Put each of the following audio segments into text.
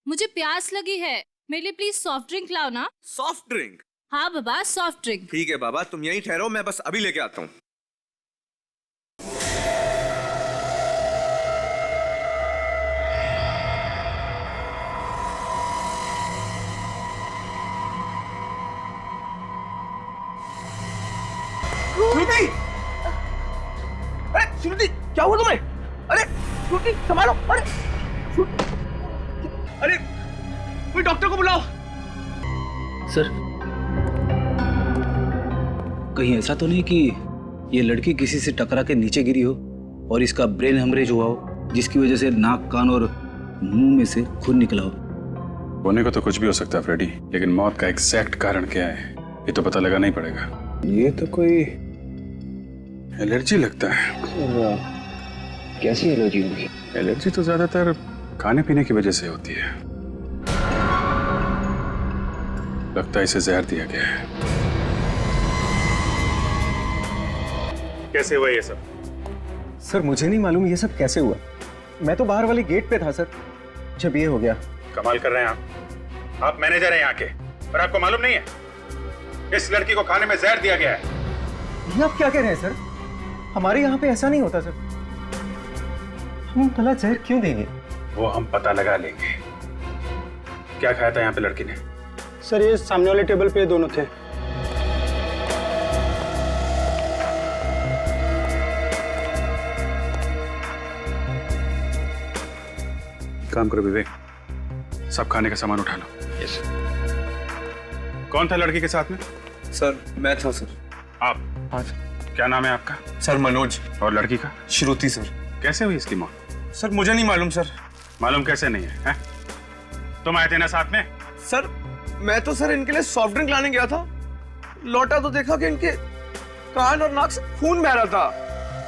मुझे प्यास लगी है, मेरे लिए प्लीज सॉफ्ट ड्रिंक लाओ ना। Soft drink? हाँ बाबा, सॉफ्ट ड्रिंक। ठीक है बाबा, तुम यहीं ठहरो, मैं बस अभी लेके आता हूँ। श्रुति! अरे श्रुति, क्या हुआ तुम्हें? अरे श्रुति, संभालो! अरे श्रुति! अरे कोई डॉक्टर को बुलाओ। सर, कहीं ऐसा तो नहीं कि ये लड़की किसी से टकरा के नीचे गिरी हो और इसका ब्रेन हेमरेज हुआ हो, जिसकी वजह से नाक, कान और मुंह में से खून निकला हो? होने को तो कुछ भी हो सकता है फ्रेडी, लेकिन मौत का एग्जैक्ट कारण क्या है ये तो पता लगाना ही पड़ेगा। ये तो कोई एलर्जी लगता है। कैसी एलर्जी होगी? एलर्जी तो ज्यादातर खाने पीने की वजह से होती है। लगता है इसे जहर दिया गया है। कैसे हुआ ये सब? सर मुझे नहीं मालूम ये सब कैसे हुआ। मैं तो बाहर वाले गेट पे था सर, जब ये हो गया। कमाल कर रहे हैं आप मैनेजर हैं यहाँ के, पर आपको मालूम नहीं है इस लड़की को खाने में जहर दिया गया है। ये आप क्या कह रहे हैं सर? हमारे यहाँ पे ऐसा नहीं होता सर। हम भला जहर क्यों देंगे? वो हम पता लगा लेंगे। क्या खाया था यहाँ पे लड़की ने? सर ये सामने वाले टेबल पे दोनों थे। काम करो विवेक, सब खाने का सामान उठा लो। यस। कौन था लड़की के साथ में? सर मैं था सर। आप? हाँ क्या नाम है आपका? सर मनोज। और लड़की का? श्रुति सर। कैसे हुई इसकी मौत? सर मुझे नहीं मालूम सर। मालूम कैसे नहीं है, हैं? तुम आए थे ना साथ में? सर मैं तो सर इनके लिए सॉफ्ट ड्रिंक लाने गया था, लौटा तो देखा कि इनके कान और नाक से खून बह रहा था,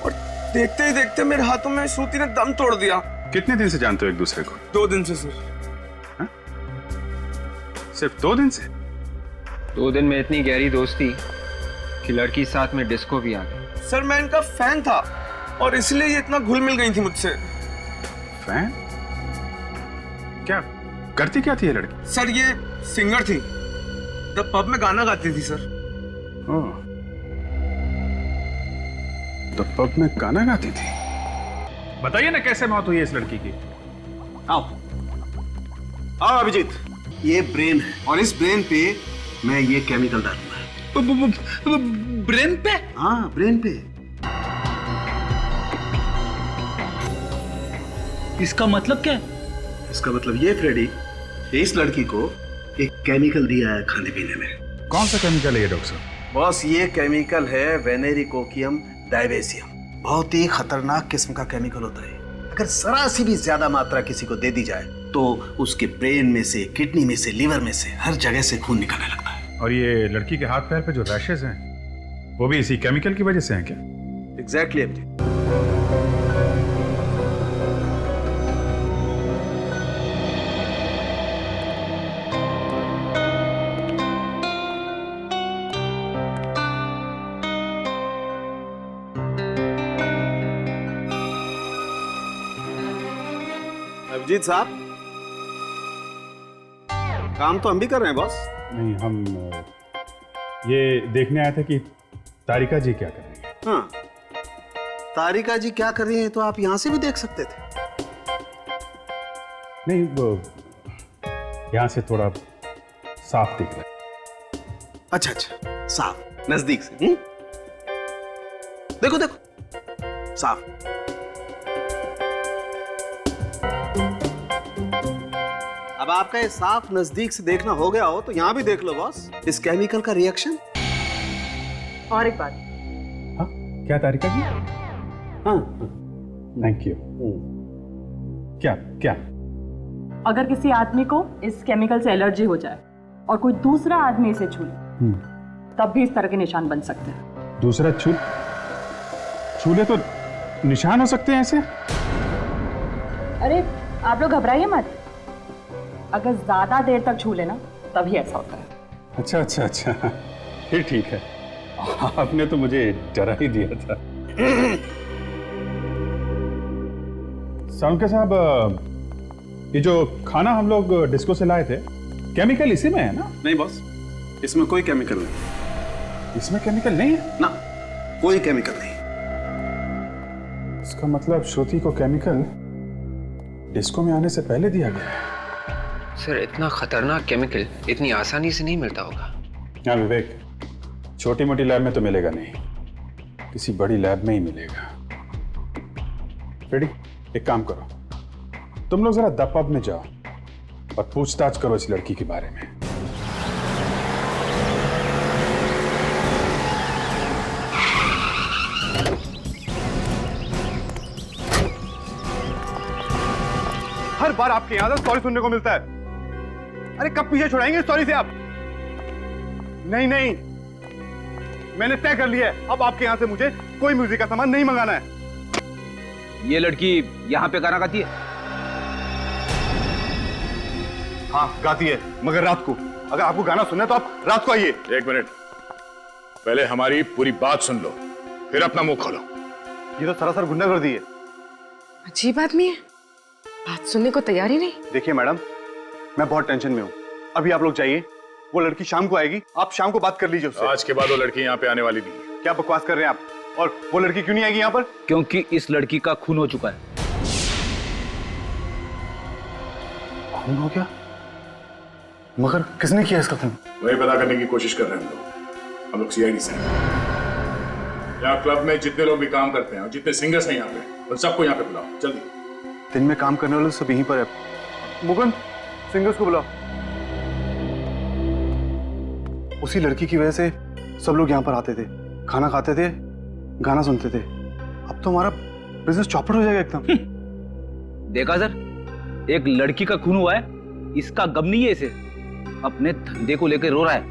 और देखते ही देखते मेरे हाथों में श्रुति ने दम तोड़ दिया। कितने दिन से जानते हो एक दूसरे को? 2 दिन से सर। हा? सिर्फ 2 दिन से? 2 दिन में इतनी गहरी दोस्ती कि लड़की साथ में डिस्को भी आ गई। सर मैं इनका फैन था और इसलिए ये इतना घुल मिल गई थी मुझसे। फैन? क्या करती क्या थी ये लड़की? सर ये सिंगर थी, द पब में गाना गाती थी सर। ओह, तो पब में गाना गाती थी। बताइए ना कैसे मौत हुई है इस लड़की की? आओ आओ अभिजीत, ये ब्रेन है और इस ब्रेन पे मैं ये केमिकल डालूंगा। ब्रेन पे? हाँ ब्रेन पे। इसका मतलब क्या है? इसका मतलब ये फ्रेडी, इस लड़की को एक केमिकल दिया है खाने पीने में। कौन सा केमिकल है ये डॉक्टर साहब? बॉस ये केमिकल है वेनेरिकोकियम डायवेसियम। बहुत ही खतरनाक किस्म का केमिकल होता है। अगर जरा सी भी ज्यादा मात्रा किसी को दे दी जाए तो उसके ब्रेन में से, किडनी में से, लिवर में से, हर जगह से खून निकलने लगता है। और ये लड़की के हाथ पैर पे जो रैशेज हैं वो भी इसी केमिकल की वजह से हैं क्या? एग्जैक्टली अभिजीत। अभिजीत साहब, काम तो हम भी कर रहे हैं बॉस। नहीं, हम ये देखने आए थे कि तारिका जी क्या कर रही है। हाँ, तारिका जी क्या कर रही हैं तो आप यहां से भी देख सकते थे। नहीं, वो यहाँ से थोड़ा साफ दिख रहा है। अच्छा अच्छा, साफ नजदीक से। देखो देखो, साफ। अब आपका ये साफ नजदीक से देखना हो गया हो तो यहां भी देख लो बॉस, इस केमिकल का रिएक्शन। और एक बात। हाँ, क्या तारिका जी? हाँ, थैंक यू। क्या क्या? अगर किसी आदमी को इस केमिकल से एलर्जी हो जाए और कोई दूसरा आदमी इसे छू ले, तब भी इस तरह के निशान बन सकते हैं। दूसरा छूले तो निशान हो सकते हैं ऐसे? अरे आप लोग घबराइए मत, अगर ज्यादा देर तक छू लेना तभी ऐसा होता है। अच्छा अच्छा अच्छा, फिर ठीक है। आपने तो मुझे डरा ही दिया था। सालुंके साहब, ये जो खाना हम लोग डिस्को से लाए थे, केमिकल इसी में है ना? नहीं बॉस, इसमें कोई केमिकल नहीं। इसमें केमिकल नहीं है ना, कोई केमिकल नहीं। इसका मतलब श्रुति को केमिकल डिस्को में आने से पहले दिया गया है। सर, इतना खतरनाक केमिकल इतनी आसानी से नहीं मिलता होगा। हाँ विवेक, छोटी मोटी लैब में तो मिलेगा नहीं, किसी बड़ी लैब में ही मिलेगा। रेडी, एक काम करो, तुम लोग जरा द पब में जाओ और पूछताछ करो इस लड़की के बारे में। हर बार आपके यहां से सॉरी सुनने को मिलता है। अरे कब पीछे छुड़ाएंगे स्टोरी से आप? नहीं नहीं, मैंने तय कर लिया है, अब आपके यहां से मुझे कोई म्यूजिक का सामान नहीं मंगाना है। ये लड़की यहाँ पे गाना गाती है? हाँ गाती है, मगर रात को। अगर आपको गाना सुनना है तो आप रात को आइए। एक मिनट, पहले हमारी पूरी बात सुन लो, फिर अपना मुंह खोलो। ये तो सरासर गुंडागर्दी है। अजीब आदमी है, बात सुनने को तैयार ही नहीं। देखिए मैडम, मैं बहुत टेंशन में हूँ। अभी आप लोग जाइए, वो लड़की शाम को आएगी, आप शाम को बात कर लीजिए उससे। आज के बाद वो लड़की यहाँ पे आने वाली नहीं है। क्या बकवास कर रहे हैं आप? और वो लड़की क्यों नहीं आएगी यहाँ पर? क्योंकि इस लड़की का खून हो चुका है। खून हो गया? मगर किसने किया इसका खून? वही पता करने की कोशिश कर रहे हैं हम लोग सीआईडी से। यहाँ क्लब में जितने लोग भी काम करते हैं और जितने सिंगर्स हैं यहाँ पे, उन सबको यहाँ पे बुलाओ जल्दी। दिन में काम करने वाले सब यहीं पर है। मुकुंद, सिंगर्स को बुलाओ। उसी लड़की की वजह से सब लोग यहाँ पर आते थे, खाना खाते थे, गाना सुनते थे। अब तो हमारा बिजनेस चौपट हो जाएगा एकदम। देखा सर, एक लड़की का खून हुआ है, इसका गम नहीं है इसे, अपने धंधे को लेकर रो रहा है।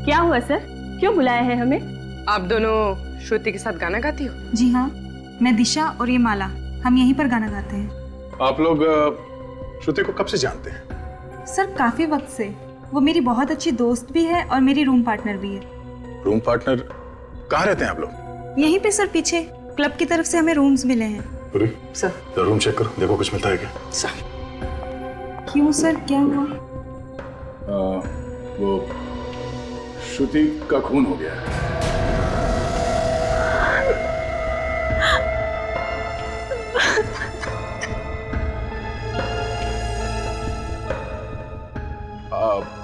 क्या हुआ सर, क्यों बुलाया है हमें? आप दोनों श्रुति के साथ गाना गाती हो? जी हाँ, मैं दिशा और ये माला, हम यहीं पर गाना गाते हैं। आप लोग श्रुति को कब से जानते हैं? सर काफी वक्त से। वो मेरी बहुत अच्छी दोस्त भी है और मेरी रूम पार्टनर भी है। Room partner? कहाँ रहते हैं आप लोग? यहीं पे सर, पीछे क्लब की तरफ से हमें रूम्स मिले हैं। अरे सर, तो रूम चेक करो, देखो कुछ मिलता है क्या। सर क्यों सर, क्या हुआ? वो श्रुति का खून हो गया है।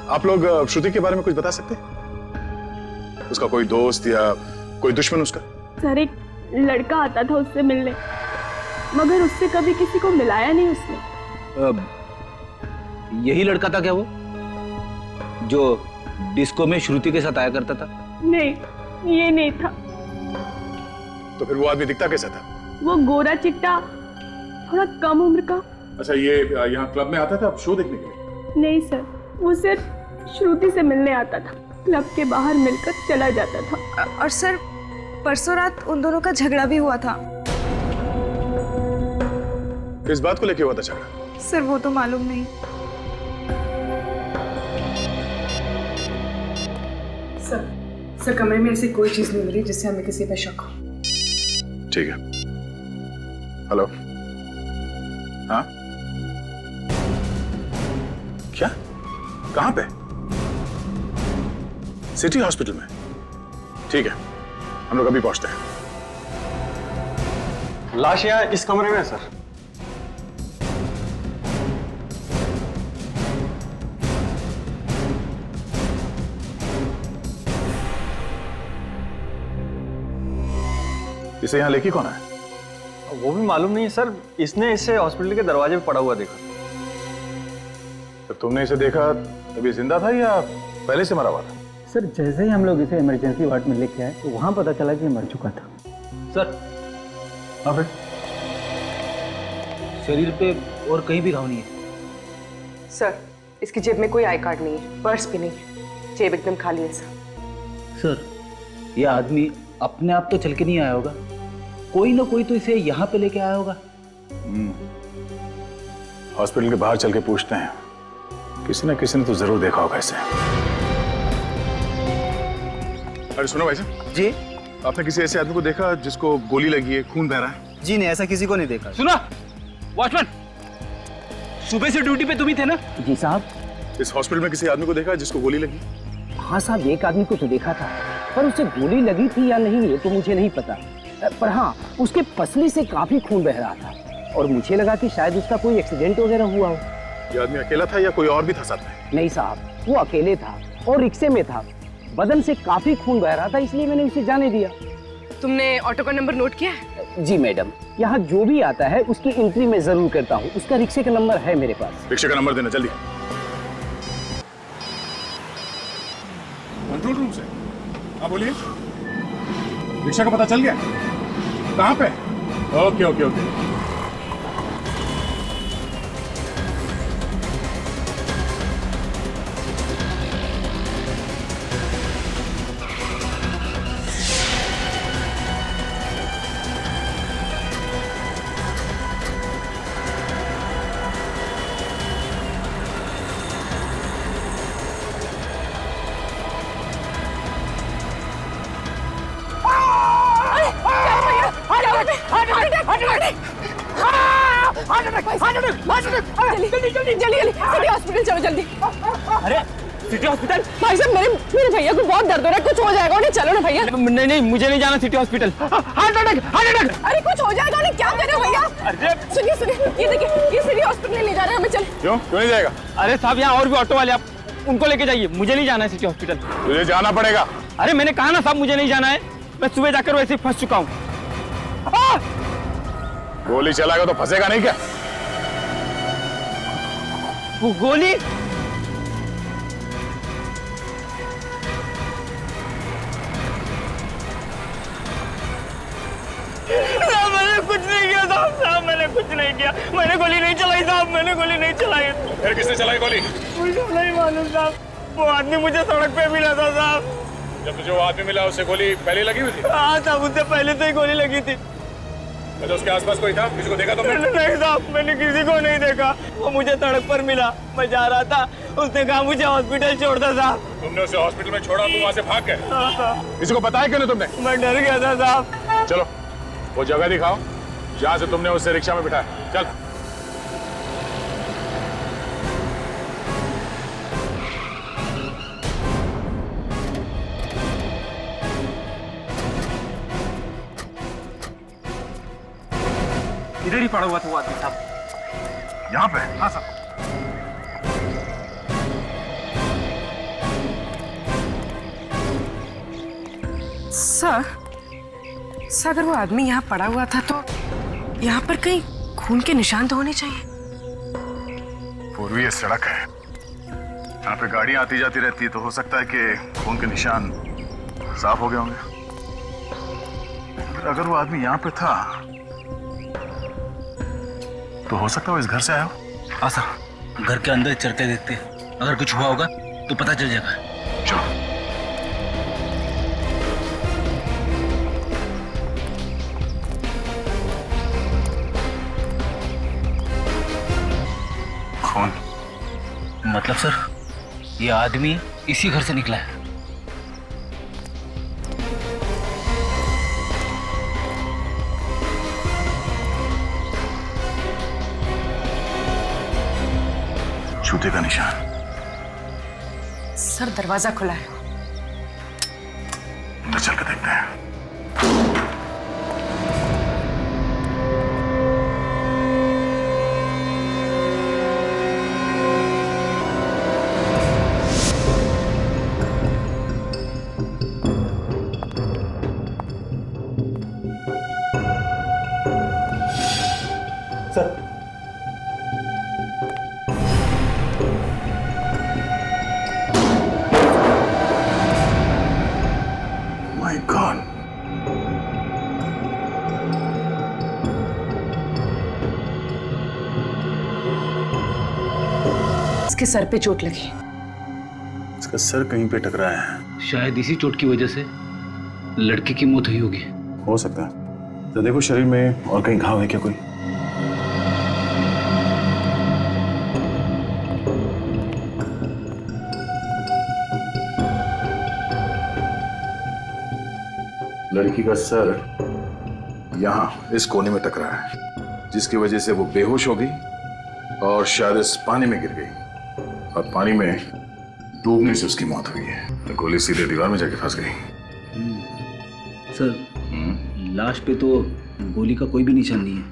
आप लोग श्रुति के बारे में कुछ बता सकते हैं? उसका कोई दोस्त या कोई दुश्मन उसका? सर, एक लड़का आता था उससे मिलने, मगर उससे कभी किसी को मिलाया नहीं उसने। यही लड़का था क्या वो, जो डिस्को में श्रुति के साथ आया करता था? नहीं, ये नहीं था। तो फिर वो आदमी दिखता कैसा था? वो गोरा चिट्टा, थोड़ा कम उम्र का। अच्छा, ये यहाँ क्लब में आता था शो देखने के लिए? नहीं सर, वो सिर्फ श्रुति से मिलने आता था, क्लब के बाहर मिलकर चला जाता था। और सर, परसों रात उन दोनों का झगड़ा भी हुआ था। किस बात को लेके हुआ था झगड़ा? सर वो तो मालूम नहीं। सर कमरे में ऐसी कोई चीज नहीं मिली जिससे हमें किसी पे शक हो। ठीक है। हेलो, हाँ क्या, कहाँ पे? सिटी हॉस्पिटल में? ठीक है, हम लोग अभी पहुंचते हैं। लाश यहाँ इस कमरे में है सर। इसे यहाँ लेके कौन है? वो भी मालूम नहीं है सर, इसने इसे हॉस्पिटल के दरवाजे पे पड़ा हुआ देखा। तो तुमने इसे देखा तभी जिंदा था या पहले से मरा हुआ था? सर जैसे ही हम लोग इसे इमरजेंसी वार्ड में लेके आए तो वहां पता चला कि मर चुका था। सर, हाँ फिर? शरीर पे और कहीं भी घाव नहीं है। सर, इसकी जेब में कोई आई कार्ड नहीं है, पर्स भी नहीं है, जेब एकदम खाली है सर। सर, यह आदमी अपने आप तो चल के नहीं आया होगा, कोई ना कोई तो इसे यहाँ पे लेके आया होगा। हॉस्पिटल के बाहर चल के पूछते हैं, किसी ना किसी ने तो जरूर देखा होगा इसे। अरे सुनो भाई साहब जी, आपने किसी ऐसे आदमी को देखा जिसको गोली लगी है, खून बह रहा है? जी नहीं, ऐसा किसी को नहीं देखा। सुनो वॉचमैन, सुबह से ड्यूटी पे तुम ही थे ना? जी साहब। इस हॉस्पिटल में किसी आदमी को देखा जिसको गोली लगी? हाँ साहब, एक आदमी को तो देखा था, पर उसे गोली लगी थी या नहीं ये तो मुझे नहीं पता। पर हाँ, उसके पसली से काफी खून बह रहा था और मुझे लगा कि शायद उसका कोई एक्सीडेंट वगैरह हुआ हो। ये आदमी अकेला था या कोई और भी था साथ में? नहीं साहब, वो अकेले था और रिक्शे में था। बदन से काफी खून बह रहा था, इसलिए मैंने उसे जाने दिया। तुमने ऑटो का नंबर नोट किया है? जी मैडम, यहाँ जो भी आता है उसकी एंट्री मैं जरूर करता हूँ। उसका रिक्शे का नंबर है मेरे पास। रिक्शे का नंबर देना जल्दी। कंट्रोल रूम से। हाँ बोलिए। रिक्शा का पता चल गया? कहाँ पे? Okay okay okay. City hospital चलो जल्दी। अरे सिटी हॉस्पिटल? भाई साहब मेरे भैया को बहुत दर्द हो रहा है, कुछ हो जाएगा उन्हें। चलो ना भैया। नहीं नहीं, मुझे नहीं जाना city hospital. Heart attack, heart attack. अरे कुछ हो जाएगा उन्हें, क्या कर रहे हो भैया? अरे सुनिए सुनिए, ये देखिए, ये सिटी हॉस्पिटल ले जा रहे हैं हमें। चल। क्यों नहीं जाएगा? अरे साहब, यहाँ और भी ऑटो वाले, आप उनको लेके जाइए, मुझे नहीं जाना है सिटी हॉस्पिटल। तुझे जाना पड़ेगा। अरे मैंने कहा ना साहब, मुझे नहीं जाना है। मैं सुबह जाकर वैसे ही फंस चुका हूँ। गोली चलाएगा तो फंसेगा नहीं क्या? वो गोली? मैंने कुछ नहीं किया साहब, मैंने कुछ नहीं किया। मैंने गोली नहीं चलाई साहब, मैंने गोली नहीं चलाई। फिर किसने चलाई गोली? मुझे नहीं मालूम साहब, वो आदमी मुझे सड़क पे मिला था साहब। जब तुझे वो आदमी मिला उससे गोली पहले लगी हुई थी? हाँ साहब, उससे पहले तो ही गोली लगी थी। अच्छा, उसके आसपास कोई था? किसी को देखा तुमने? नहीं साहब, मैंने किसी को नहीं देखा। वो मुझे सड़क पर मिला, मैं जा रहा था, उसने कहा मुझे हॉस्पिटल छोड़ दो साहब। तुमने उसे हॉस्पिटल में छोड़ा, तुम वहाँ से भाग गए? किसी को बताया क्यों नहीं तुमने? मैं डर गया था साहब। चलो वो जगह दिखाओ जहाँ से तुमने उसे रिक्शा में बिठाया। चल। इधर ही पड़ा हुआ था वो आदमी साहब। यहाँ पे? हाँ साहब। सर अगर वो आदमी यहाँ पड़ा हुआ था तो यहाँ पर कहीं खून के निशान तो होने चाहिए। पूर्वी ये सड़क है, यहाँ पे गाड़ियाँ आती जाती रहती है, तो हो सकता है कि खून के निशान साफ हो गए होंगे। अगर वो आदमी यहाँ पे था तो हो सकता है वो इस घर से आया हो। हाँ सर, घर के अंदर चलते देखते, अगर कुछ हुआ होगा तो पता चल जाएगा। चलो। खून? मतलब सर, ये आदमी इसी घर से निकला है। जूते का निशान। सर दरवाजा खुला है, अंदर चल के देखते हैं। सर माय गॉड, इसके सर पे चोट लगी। इसका सर कहीं पे टकराया है। शायद इसी चोट की वजह से लड़की की मौत हुई होगी। हो सकता है। तो देखो शरीर में और कहीं घाव है क्या कोई? लड़की का सर यहाँ इस कोने में टकरा है, जिसकी वजह से वो बेहोश हो गई और शायद इस पानी में गिर गई और पानी में डूबने से उसकी मौत हुई है। तो गोली सीधे दीवार में जाके फंस गई। सर, लाश पे तो गोली का कोई भी निशान नहीं है।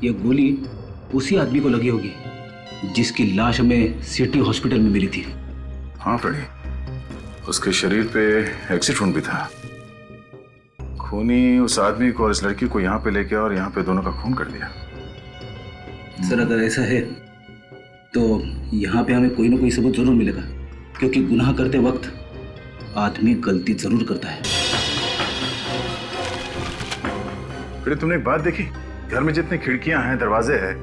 ये गोली उसी आदमी को लगी होगी जिसकी लाश हमें सिटी हॉस्पिटल में मिली थी। हाँ फ्रेडी, उसके शरीर पे एक्सिट वुंड भी था। खूनी उस आदमी को और इस लड़की को यहाँ पे लेके और यहाँ पे दोनों का खून कर दिया। सर, अगर ऐसा है तो यहाँ पे हमें कोई ना कोई सबूत जरूर मिलेगा, क्योंकि गुनाह करते वक्त आदमी गलती जरूर करता है। फिर तुमने एक बात देखी, घर में जितनी खिड़कियां हैं, दरवाजे हैं,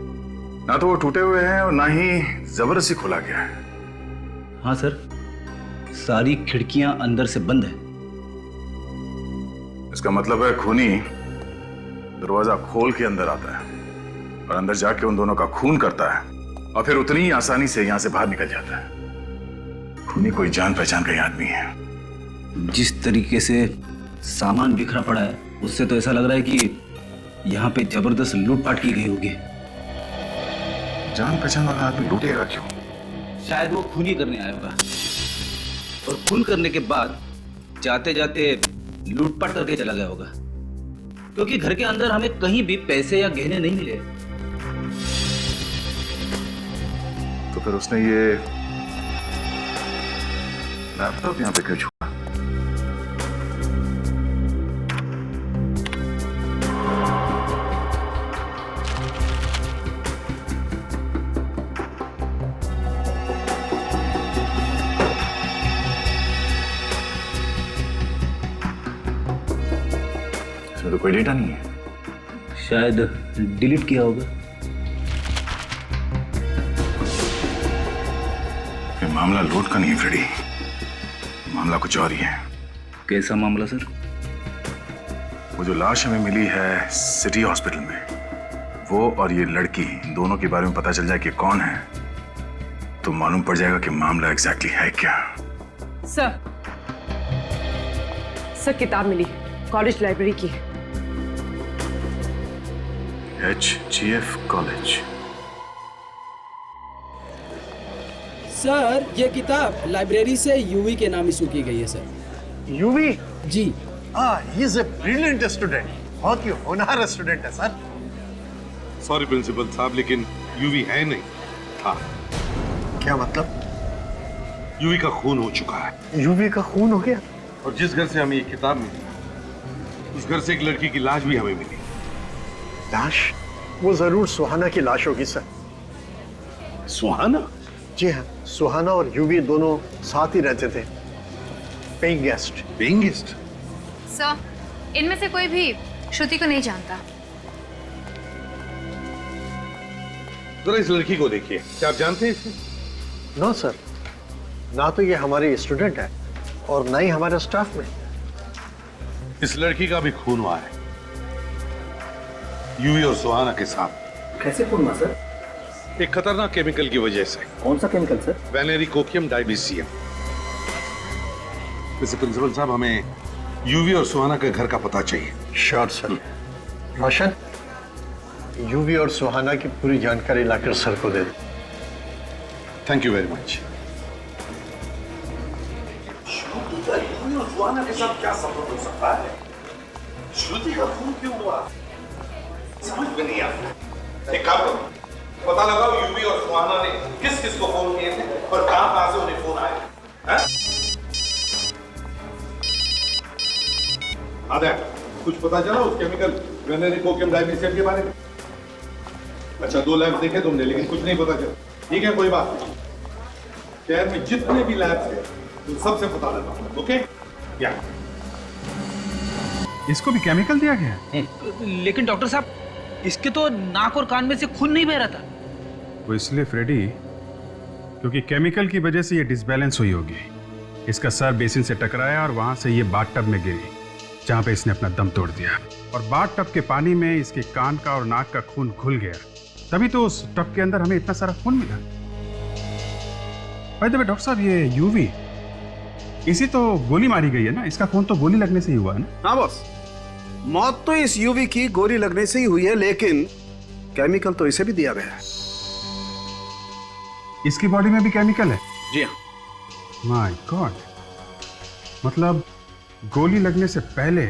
ना तो वो टूटे हुए हैं और ना ही जबरदस्ती खोला गया है। हाँ सर, सारी खिड़कियां अंदर से बंद है। इसका मतलब है खूनी दरवाजा खोल के अंदर आता है और अंदर जाके उन दोनों का खून करता है और फिर उतनी ही आसानी से यहां से बाहर निकल जाता है। खूनी कोई जान पहचान का ही आदमी है। जिस तरीके से सामान बिखरा पड़ा है, उससे तो ऐसा लग रहा है कि यहाँ पे जबरदस्त लूटपाट की गई होगी। जान पहचान वाला आदमी लूटेगा क्यों? शायद वो खून ही करने आया होगा और खून करने के बाद जाते जाते लूटपाट करके चला गया होगा, क्योंकि घर के अंदर हमें कहीं भी पैसे या गहने नहीं मिले। तो फिर उसने ये लैपटॉप यहाँ पे क्यों छोड़ा? इसमें तो कोई डेटा नहीं है। शायद डिलीट किया होगा। ये मामला लूट का नहीं है फ्रेडी, मामला कुछ और ही है। कैसा मामला सर? वो जो लाश हमें मिली है सिटी हॉस्पिटल में, वो और ये लड़की दोनों के बारे में पता चल जाए कि कौन है, तो मालूम पड़ जाएगा कि मामला एग्जैक्टली है क्या। सर किताब मिली, कॉलेज लाइब्रेरी की है। HGF college. सर, ये किताब लाइब्रेरी से यूवी के नाम इशू की गई है सर। यूवी? जी। He is a brilliant student, बहुत ही होनहार स्टूडेंट है सर। सॉरी प्रिंसिपल साहब, लेकिन यूवी है नहीं। हाँ। क्या मतलब? यूवी का खून हो चुका है। यूवी का खून हो गया? और जिस घर से हमें ये किताब मिली, उस घर से एक लड़की की लाश भी हमें मिली। लाश? वो जरूर सुहाना की लाश होगी सर। सुहाना? जी हाँ, सुहाना और यूवी दोनों साथ ही रहते थे, paying guest. Paying guest? Sir, इनमें से कोई भी श्रुति को नहीं जानता। जरा इस लड़की को देखिए, क्या आप जानते हैं इसे? नो सर, ना तो ये हमारी स्टूडेंट है और ना ही हमारे स्टाफ में। इस लड़की का भी खून हुआ है यूवी और सुहाना के साथ। कैसे खून हुआ सर? एक खतरनाक केमिकल की वजह से। कौन सा केमिकल सर? वेनेरिकोकियम डाइबेसियम। वैसे प्रिंसिपल साहब, हमें यूवी और सुहाना के घर का पता चाहिए। Sure sir. रोशन, यूवी और सुहाना की पूरी जानकारी लाकर सर को दे दो। Thank you very much. Shruti का यूवी और सुहाना के साथ क्या संबंध हो सकता है? श्रुति का खून क्यों हुआ? समझ में नहीं आता। एक काम करो, पता लगाओ यूवी और सुहाना ने किस किस को फोन किए थे और कहां से उन्हें फोन आया। आधा कुछ पता चला उस केमिकल वेनेरिकोकियम डाइबेसियम के बारे में? अच्छा, 2 लैब देखे तुमने, लेकिन कुछ नहीं पता चला। ठीक है, कोई बात नहीं। शहर में जितने भी लैब्स हैं उन सबसे पता लगा। ओके? या इसको भी केमिकल दिया गया है? लेकिन डॉक्टर साहब, इसके तो नाक और कान में से खून नहीं बह रहा था। वो इसलिए फ्रेडी, क्योंकि केमिकल की वजह से ये डिसबैलेंस हुई होगी। इसका सर बेसिन से टकराया और वहां से ये बाथटब में गिरी, जहां पे इसने अपना दम तोड़ दिया। और बाथटब के पानी में इसके कान का और नाक का खून घुल गया, तभी तो उस टब के अंदर हमें इतना सारा खून मिला। बाय द वे डॉक्टर साहब, ये यूवी इसी तो गोली मारी गई है ना, इसका खून तो गोली लगने से ही हुआ है ना। हाँ बॉस, मौत तो इस यूवी की गोली लगने से ही हुई है, लेकिन केमिकल तो इसे भी दिया गया है। इसकी बॉडी में भी केमिकल है? जी हाँ। माय गॉड, मतलब गोली लगने से पहले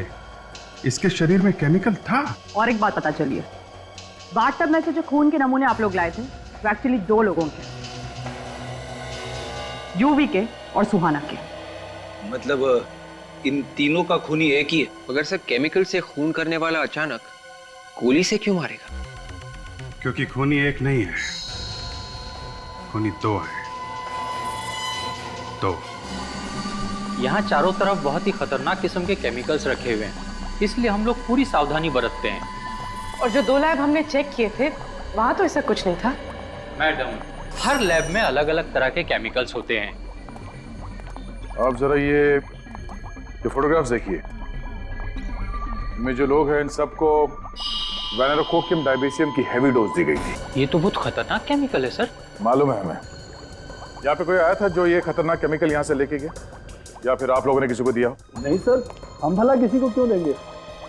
इसके शरीर में केमिकल था। और एक बात पता चली है, बाथटब में से जो खून के नमूने आप लोग लाए थे वो एक्चुअली 2 लोगों के, यूवी के और सुहाना के। मतलब इन तीनों का खून ही एक ही है? मगर सर केमिकल से खून करने वाला अचानक गोली से क्यों मारेगा? क्योंकि खूनी एक नहीं है, खूनी 2 है। 2। यहाँ चारों तरफ बहुत ही खतरनाक किस्म के केमिकल्स रखे हुए हैं, इसलिए हम लोग पूरी सावधानी बरतते हैं। और जो 2 लैब हमने चेक किए थे वहां तो ऐसा कुछ नहीं था। मैडम, हर लैब में अलग अलग तरह के केमिकल्स होते हैं। आप जरा ये फोटोग्राफ्स देखिए। इनमें जो लोग हैं इन सबको वेनेरोकोकियम डायबेसियम की हैवी डोज दी गई थी। ये तो बहुत खतरनाक केमिकल है सर। मालूम है हमें। यहाँ पे कोई आया था जो ये खतरनाक केमिकल यहाँ से लेके गया, या फिर आप लोगों ने किसी को दिया? नहीं सर, हम भला किसी को क्यों देंगे,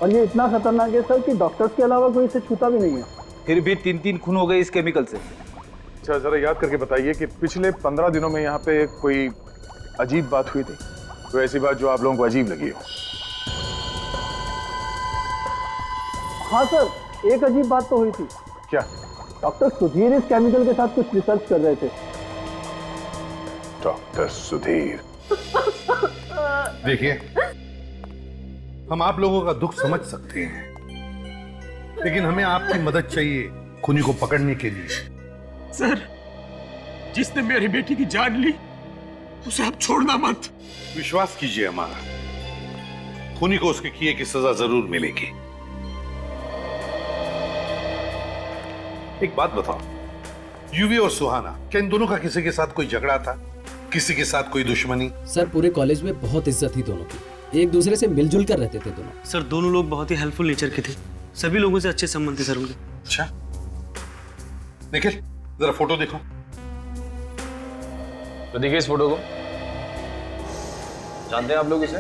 और ये इतना खतरनाक है सर कि डॉक्टर्स के अलावा कोई इसे छूता भी नहीं है। फिर भी 3 खून हो गए इस केमिकल से। अच्छा, जरा याद करके बताइए कि पिछले 15 दिनों में यहाँ पे कोई अजीब बात हुई थी, कोई ऐसी बात जो आप लोगों को अजीब लगी हो? हाँ सर, एक अजीब बात तो हुई थी। क्या? डॉक्टर सुधीर इस केमिकल के साथ कुछ रिसर्च कर रहे थे। डॉक्टर सुधीर? देखिए, हम आप लोगों का दुख समझ सकते हैं, लेकिन हमें आपकी मदद चाहिए खूनी को पकड़ने के लिए। सर, जिसने मेरी बेटी की जान ली उसे आप छोड़ना मत। विश्वास कीजिए हमारा, खूनी को उसके किए की सजा जरूर मिलेगी। एक बात बताओ, यूवी और सुहाना, क्या इन दोनों का किसी के साथ कोई झगड़ा था, किसी के साथ कोई दुश्मनी? सर पूरे कॉलेज में बहुत इज्जत थी दोनों की, एक दूसरे से मिलजुल कर रहते थे दोनों। सर दोनों लोग बहुत ही हेल्पफुल नेचर के थे, सभी लोगों से अच्छे संबंध थे सर उनके। अच्छा, निखिल जरा फोटो देखो। तो देखिए इस फोटो को, जानते हैं आप लोग इसे?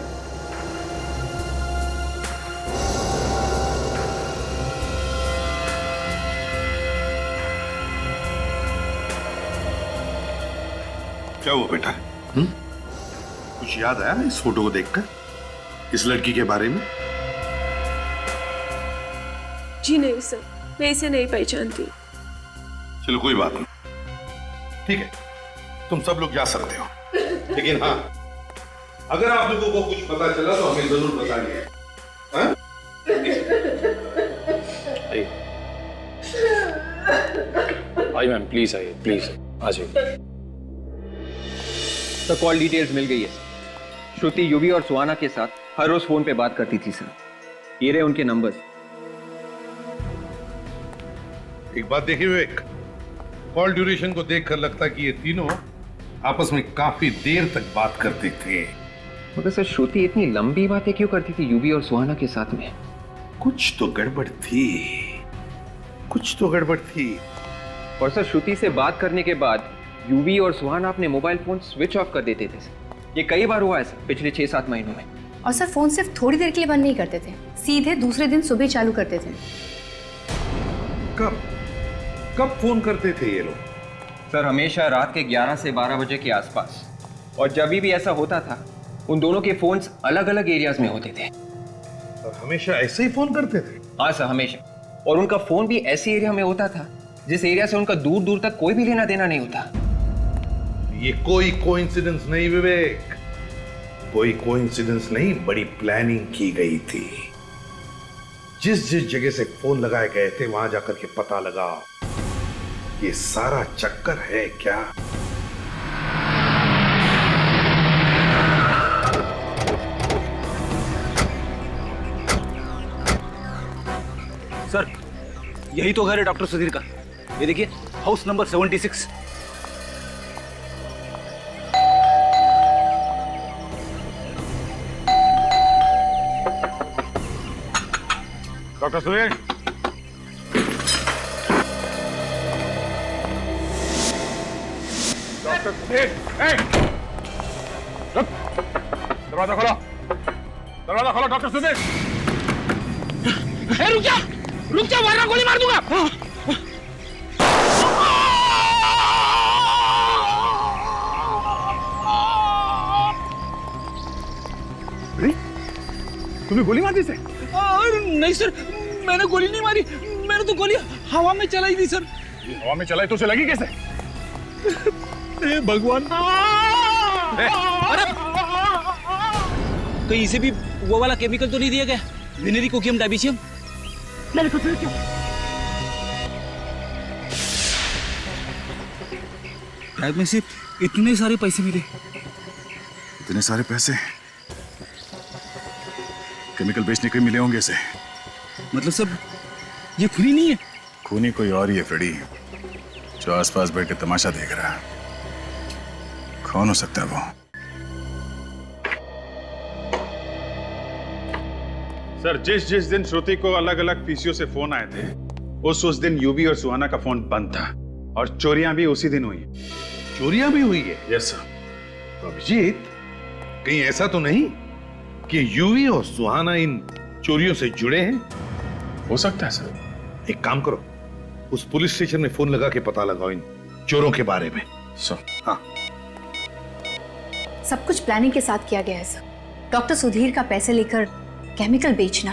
क्या हुआ बेटा? कुछ याद आया इस फोटो को देखकर, इस लड़की के बारे में? जी नहीं सर, मैं इसे नहीं पहचानती। चलो कोई बात नहीं, ठीक है, तुम सब लोग जा सकते हो, लेकिन हाँ, अगर आप लोगों को कुछ पता चला तो हमें जरूर बताइए। हाँ? आइए मैम, प्लीज आइए, प्लीज आ जाइए। तो कॉल डिटेल्स मिल गई है। श्रुति यूवी और सुहाना के साथ हर रोज फोन पे बात करती थी सर। ये रहे उनके नंबर। एक बात देखिए विवेक, कॉल ड्यूरेशन को देखकर लगता कि ये तीनों आपस में काफी देर तक बात करते थे। मगर सर श्रुति इतनी लंबी बातें क्यों करती थी यूवी और सुहाना के साथ में? कुछ तो गड़बड़ थी, कुछ तो गड़बड़ थी। और सर श्रुति से बात करने के बाद यूवी और सुहाना अपने मोबाइल फोन स्विच ऑफ कर देते थे। ये कई बार हुआ है सर पिछले 6-7 महीनों में। और सर फोन सिर्फ थोड़ी देर के लिए बंद नहीं करते थे, सीधे दूसरे दिन सुबह चालू करते थे। कब कब फोन करते थे ये लोग? सर हमेशा रात के 11 से 12 बजे के आसपास। और जब भी ऐसा होता था उन दोनों के फोन्स अलग अलग एरियाज में होते थे। और हमेशा ऐसे ही फोन करते थे? हाँ सर, हमेशा। और उनका फोन भी ऐसे एरिया में होता था जिस एरिया से उनका दूर दूर तक कोई भी लेना देना नहीं होता। ये कोई कोइंसिडेंस नहीं विवेक, कोई कोइंसिडेंस नहीं, बड़ी प्लानिंग की गई थी। जिस जिस जगह से फोन लगाए गए थे वहां जाकर के पता लगा, ये सारा चक्कर है क्या? सर यही तो घर है डॉक्टर सुधीर का। ये देखिए, house number 76। Doctor Sudhir, doctor Sudhir, दरवाजा खोलो, दरवाजा खोलो डॉक्टर सुधीर। रुक जा वरना गोली मार दूंगा। तुम्हें गोली मार दी से? नहीं सर, मैंने गोली नहीं मारी, मैंने तो गोली हवा में चलाई थी सर। हवा में चलाई तो उसे लगी कैसे? हे भगवान, अरे कहीं इसे भी वो वाला केमिकल तो नहीं दिया गया, वेनेरी कोकियम डायबीसियम? मैंने कुछ नहीं किया। शायद में से इतने सारे पैसे मिले। इतने सारे पैसे केमिकल बेचने के मिले होंगे इसे। मतलब सब ये खूनी नहीं है? खूनी कोई और ही है फ्रेडी, जो आसपास बैठ के तमाशा देख रहा है। कौन हो सकता है वो? सर, जिस दिन श्रुति को अलग अलग पीसीओ से फोन आए थे, उस दिन यूवी और सुहाना का फोन बंद था और चोरियां भी उसी दिन हुई। चोरियां भी हुई है? Yes sir. तो अभिजीत, कहीं ऐसा तो नहीं कि यूवी और सुहाना इन चोरियों से जुड़े हैं? हो सकता है सर। एक काम करो, उस पुलिस स्टेशन में फोन लगा के पता लगाओ इन चोरों के बारे में। सर। हाँ, सब कुछ प्लानिंग के साथ किया गया है सर। डॉक्टर सुधीर का पैसे लेकर केमिकल बेचना,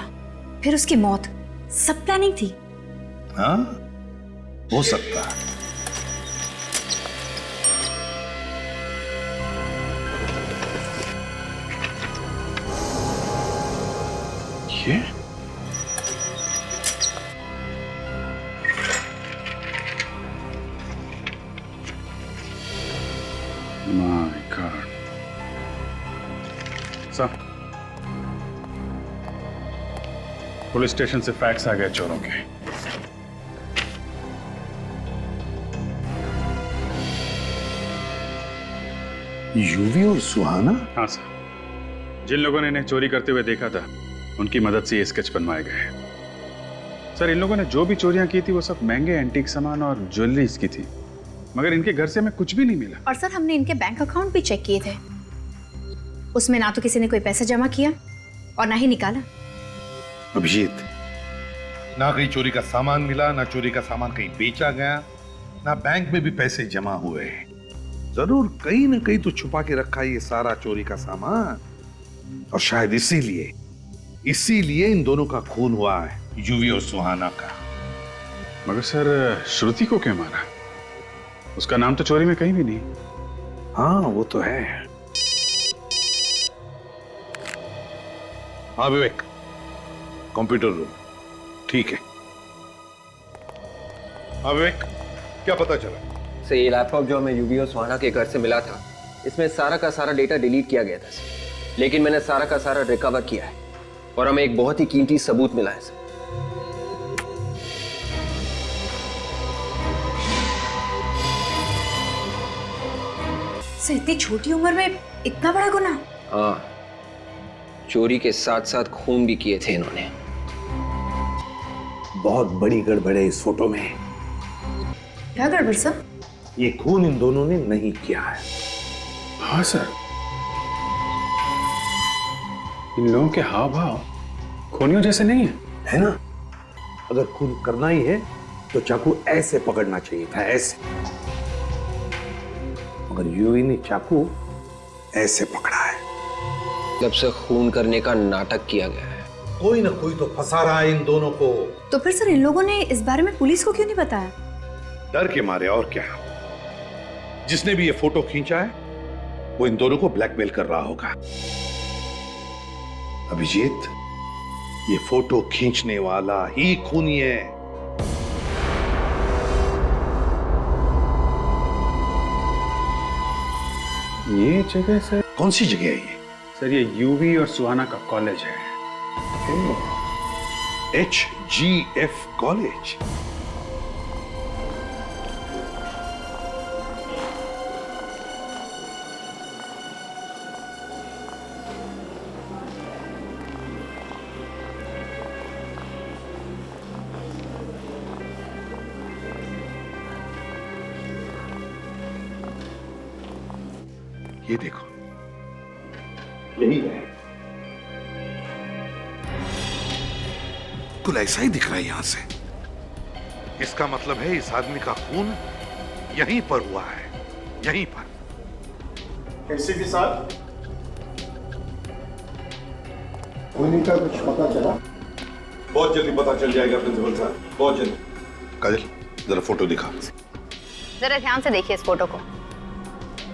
फिर उसकी मौत, सब प्लानिंग थी। हाँ, हो सकता है। ये my God. Sir, police station से फैक्स आ गए चोरों के। यूवी और सुहाना? हाँ सर, जिन लोगों ने इन्हें चोरी करते हुए देखा था, उनकी मदद से ये स्केच बनवाए गए। सर, इन लोगों ने जो भी चोरियां की थी वो सब महंगे एंटीक सामान और ज्वेलरीज की थी, मगर इनके घर से हमें कुछ भी नहीं मिला। और सर, हमने इनके बैंक अकाउंट भी चेक किए थे, उसमें ना तो किसी ने कोई पैसा जमा किया और ना ही निकाला। अभिजीत, ना कहीं चोरी का सामान मिला, ना चोरी का सामान कहीं बेचा गया, ना बैंक में भी पैसे जमा हुए। जरूर कहीं ना कहीं तो छुपा के रखा है ये सारा चोरी का सामान, और शायद इसीलिए इन दोनों का खून हुआ है, यूवी और सुहाना का। मगर सर, श्रुति को क्यों मारा? उसका नाम तो चोरी में कहीं भी नहीं। हाँ, वो तो है। हाँ विवेक, कंप्यूटर रूम। ठीक है। हाँ विवेक, क्या पता चला? सर, ये लैपटॉप जो हमें यूवी और सुहाना के घर से मिला था, इसमें सारा का सारा डेटा डिलीट किया गया था सर। लेकिन मैंने सारा का सारा रिकवर किया है और हमें एक बहुत ही कीमती सबूत मिला है सर। सर, इतनी छोटी उम्र में इतना बड़ा गुनाह? हाँ, चोरी के साथ साथ खून भी किए थे इन्होंने। बहुत बड़ी गड़बड़ है इस फोटो में। क्या गड़बड़ सर? ये खून इन दोनों ने नहीं किया है। हाँ सर, इन लोगों के हाव भाव खूनियों जैसे नहीं है ना? अगर खून करना ही है तो चाकू ऐसे पकड़ना चाहिए था, ऐसे। मगर यूवी ने चाकू ऐसे पकड़ा है। जब से खून करने का नाटक किया गया है। कोई ना कोई तो फंसा रहा है इन दोनों को। तो फिर सर, इन लोगों ने इस बारे में पुलिस को क्यों नहीं बताया? डर के मारे, और क्या। जिसने भी ये फोटो खींचा है वो इन दोनों को ब्लैकमेल कर रहा होगा। अभिजीत, ये फोटो खींचने वाला ही खूनी है। ये जगह सर? कौन सी जगह है ये? सर, ये यूवी और सुहाना का कॉलेज है। HGF college. ये देखो, यही है। कुल ऐसा ही दिख रहा है यहां से। इसका मतलब है इस आदमी का खून यहीं पर हुआ है, यहीं पर। एसीपी साहब, खूनी का कुछ पता चला? बहुत जल्दी पता चल जाएगा प्रिंसिपल साहब, बहुत जल्दी। काजल, जरा फोटो दिखा। जरा ध्यान से देखिए इस फोटो को।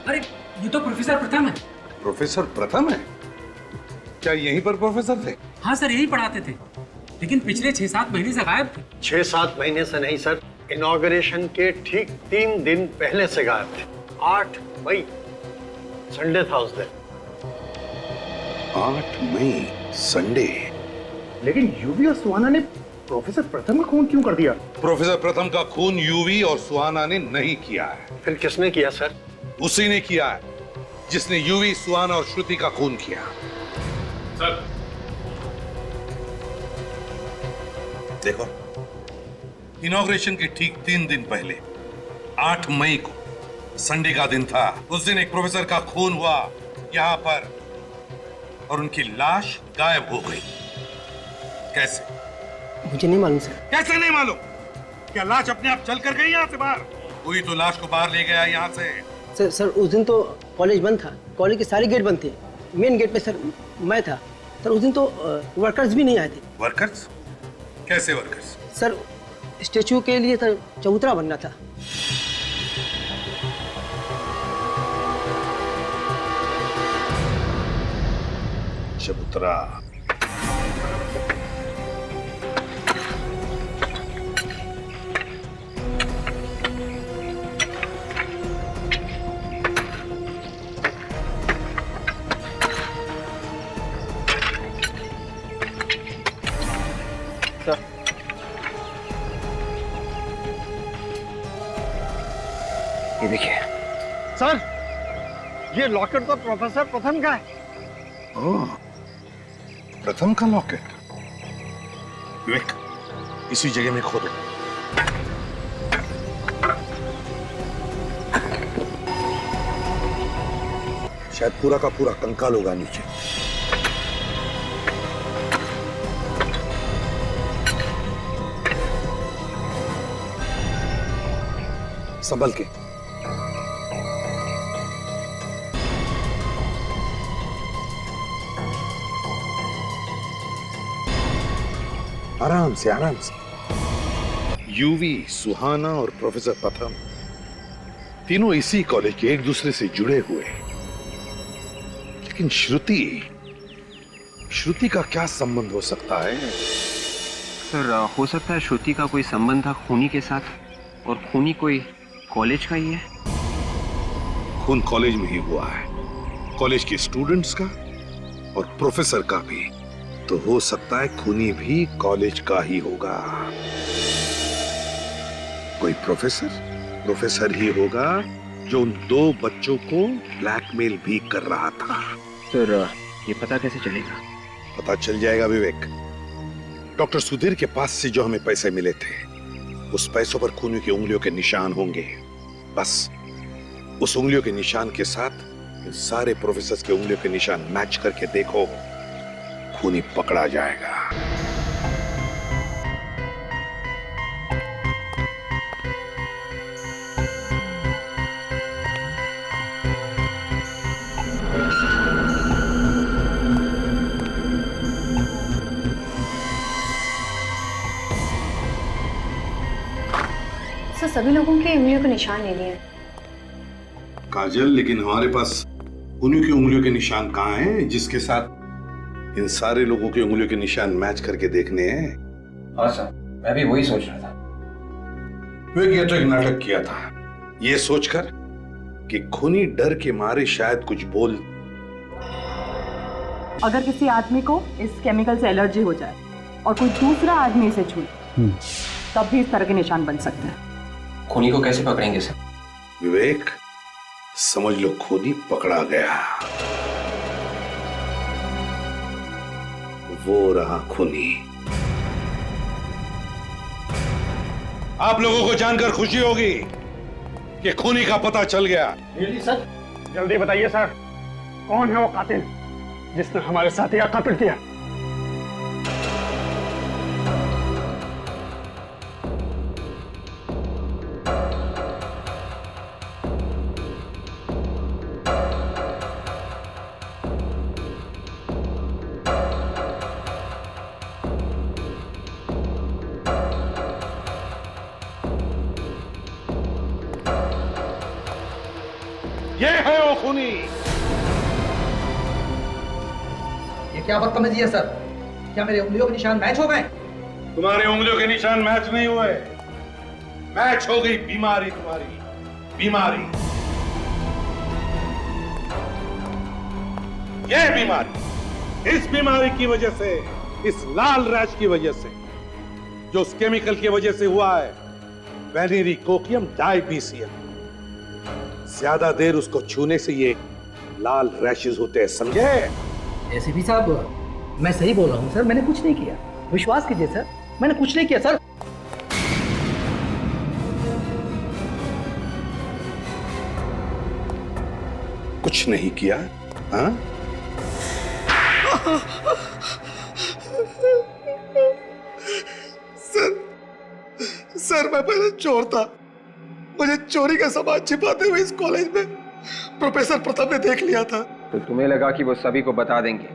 अरे ये तो प्रोफेसर प्रथम है। प्रोफेसर प्रथम है? क्या यहीं पर प्रोफेसर थे? हाँ सर, यही पढ़ाते थे, लेकिन पिछले 6-7 महीने से गायब थे। 6-7 महीने से नहीं सर, इनॉग्रेशन के ठीक 3 दिन पहले से गायब थे। 8 मई, संडे था उस दिन। 8 मई, संडे। लेकिन यूवी और सुहाना ने प्रोफेसर प्रथम का खून क्यों कर दिया? प्रोफेसर प्रथम का खून यूवी और सुहाना ने नहीं किया है। फिर किसने किया सर? उसी ने किया है जिसने यूवी, सुहाना और श्रुति का खून किया। सर देखो, इनॉग्रेशन के ठीक 3 दिन पहले 8 मई को संडे का दिन था। उस दिन एक प्रोफेसर का खून हुआ यहां पर और उनकी लाश गायब हो गई। कैसे? मुझे नहीं मालूम सर। कैसे नहीं मालूम? क्या लाश अपने आप चल कर गई यहाँ से बाहर? कोई तो लाश को बाहर ले गया यहाँ से। सर उस दिन तो कॉलेज बंद था, कॉलेज के सारे गेट बंद थे। मेन गेट पे सर मैं था सर। उस दिन तो वर्कर्स भी नहीं आए थे। वर्कर्स? कैसे वर्कर्स? सर स्टेचू के लिए सर चबूतरा बनना था। चबूतरा? ये देखिए सर, ये लॉकेट तो प्रोफेसर प्रथम का है। ओह, प्रथम का लॉकेट। विवेक, इसी जगह में खोदो। शायद पूरा का पूरा कंकाल होगा नीचे। संभल के। आराम से, आराम से। यूवी, सुहाना और प्रोफेसर प्रथम तीनों इसी कॉलेज के एक दूसरे से जुड़े हुए। लेकिन श्रुति का क्या संबंध हो सकता है? सर हो सकता है श्रुति का कोई संबंध था खूनी के साथ, और खूनी कोई कॉलेज का ही है। खून कॉलेज में ही हुआ है, कॉलेज के स्टूडेंट्स का और प्रोफेसर का भी। तो हो सकता है खूनी भी कॉलेज का ही होगा। कोई प्रोफेसर ही होगा जो उन 2 बच्चों को ब्लैकमेल भी कर रहा था। सर ये पता कैसे चलेगा? पता चल जाएगा विवेक। डॉक्टर सुधीर के पास से जो हमें पैसे मिले थे, उस पैसों पर खूनी की उंगलियों के निशान होंगे। बस उस उंगलियों के निशान के साथ इन सारे प्रोफेसर्स के उंगलियों के निशान मैच करके देखो, खूनी पकड़ा जाएगा। सर सभी लोगों के उंगलियों के निशान ले लिए। काजल, लेकिन हमारे पास उन्हीं की उंगलियों के निशान कहाँ हैं जिसके साथ इन सारे लोगों की उंगलियों के निशान मैच करके देखने हैं? हाँ सर, मैं भी वही सोच रहा था। ये तो एक नाटक किया था, ये सोचकर कि खूनी डर के मारे शायद कुछ बोल। अगर किसी आदमी को इस केमिकल से एलर्जी हो जाए और कोई दूसरा आदमी इसे छूए, तब भी इस तरह के निशान बन सकते हैं। खूनी को कैसे पकड़ेंगे सर? विवेक, समझ लो खूनी पकड़ा गया। वो रहा खूनी। आप लोगों को जानकर खुशी होगी कि खूनी का पता चल गया। सर जल्दी बताइए सर, कौन है वो कातिल? जिसने हमारे साथी का कत्ल किया। ये है वो खूनी। ये क्या बदतमीजी है सर? क्या मेरे उंगलियों के निशान मैच हो गए? तुम्हारे उंगलियों के निशान मैच नहीं हुए, मैच हो गई बीमारी, तुम्हारी बीमारी। ये बीमारी, इस बीमारी की वजह से, इस लाल रैश की वजह से, जो उस केमिकल की वजह से हुआ है, वेनेरिकोकियम डायबीसियम। ज्यादा देर उसको छूने से ये लाल रैशेस होते हैं, समझे? एसीपी साहब, मैं सही बोल रहा हूँ सर, मैंने कुछ नहीं किया, विश्वास कीजिए सर, मैंने कुछ नहीं किया सर। कुछ नहीं किया? हाँ? सर मैं पहले चोर था। मुझे चोरी का सामान छिपाते हुए इस कॉलेज में प्रोफेसर प्रताप ने देख लिया था। तो तुम्हें लगा कि वो सभी को बता देंगे,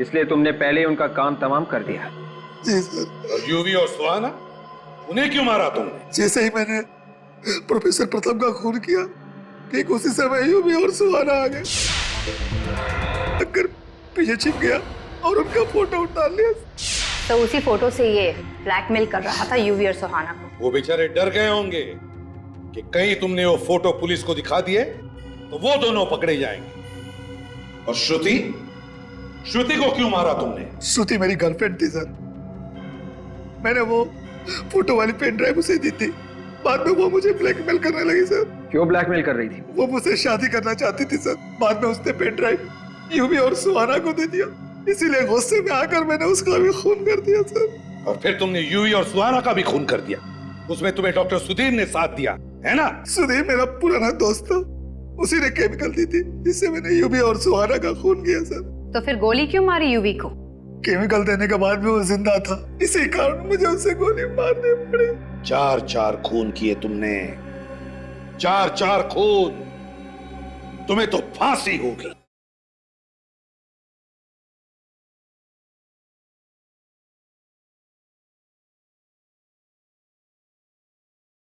इसलिए तुमने पहले ही उनका काम तमाम कर दिया। जी सर। और यूवी और सुहाना, उन्हें क्यों मारा तुमने? जैसे ही मैंने प्रोफेसर प्रताप का खून किया, ठीक उसी समय यूवी और सुहाना आ गए, पीछे छिप गया और उनका फोटो उतार लिया। तो उसी फोटो से ये ब्लैकमेल कर रहा था यूवी और सुहाना को। वो बेचारे डर गए होंगे कि कहीं तुमने वो फोटो पुलिस को दिखा दिए तो वो दोनों पकड़े जाएंगे। और श्रुति, श्रुति को क्यों मारा तुमने? श्रुति मेरी गर्लफ्रेंड थी सर। मैंने वो फोटो वाली पेन ड्राइव उसे दी थी। बाद में वो मुझे ब्लैकमेल करने लगी सर। क्यों ब्लैकमेल कर रही थी? वो मुझसे शादी करना चाहती थी सर। बाद में उसने पेन ड्राइव यूवी और सुहाना को दे दिया, इसीलिए गुस्से में आकर मैंने उसका भी खून कर दिया सर। और फिर तुमने यूवी और सुहाना का भी खून कर दिया। उसमें तुम्हें डॉक्टर सुधीर ने साथ दिया, है ना? सुधीर मेरा पुराना दोस्त था, उसी ने केमिकल दी थी जिससे मैंने यूवी और सुहाना का खून किया सर। तो फिर गोली क्यों मारी यूवी को? केमिकल देने के बाद भी वो जिंदा था, इसी कारण मुझे उसे गोली मारनी पड़ी। 4-4 खून किए तुमने, 4-4 खून। तुम्हें तो फांसी होगी।